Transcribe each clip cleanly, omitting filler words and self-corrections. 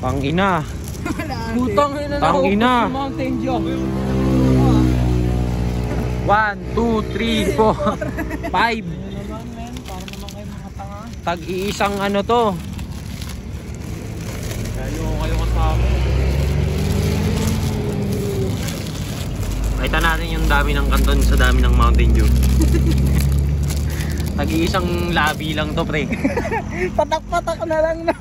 Pangina. Putang ina na. Pangina. Mountain Dew. 1, 2, 3, 4, 5. Para naman kayo mga tanga. Tag-iisang ano to. Kayo kasama. Kita natin yung dami ng kanton sa dami ng Mountain Dew. Tag-iisang labi lang to, pre. Patak-patak na lang na.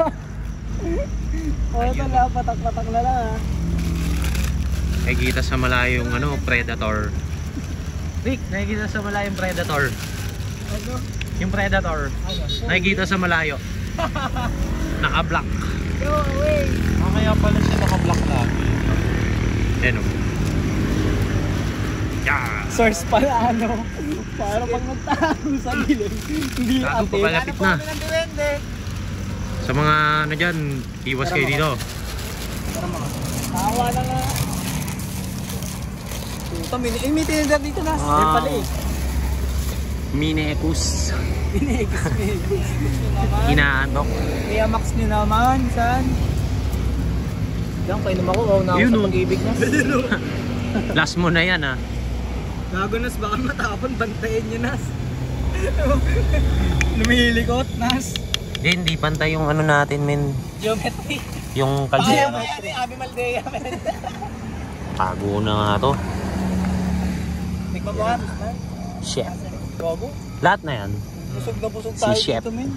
Oo tala, patak-patak na lang ha. Nakikita sa malayo yung ano, Predator. Rick, nakikita sa malayo yung Predator. Ano? Yung Predator. Nakikita sa malayo. Naka-block. Go away. Kaya pala siya naka-block lagi. Yan o. Yeah. Source pala ano. Para pag nagtago sa gilid. Hindi Gago, ate. papalapit na. Sa mga ano dyan, iwas kayo dito. Tawa na nga. Puta, may tinidor dito na. Yan pala eh. Mini-epus. Pinex. Inaanok. Kaya max nyo naman. Saan? Diyan, kainom ako. Oh, na ako sa pag-ibig na. Last mo na yan ah. Gago Nas, baka matapon. Bantayin nyo Nas. Lumilikot Nas. Hindi pantay yung ano natin, men. Geometry. Yung kalsada. Abi Maldea. Tago na nga to. Tignan mo ka. Chef. Gago. Lahat na yan. Busog na busog Si tayo Chef. dito, men.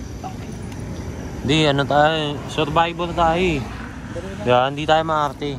Hindi, ano tayo. Survivor tayo. Kaya hindi tayo maarte.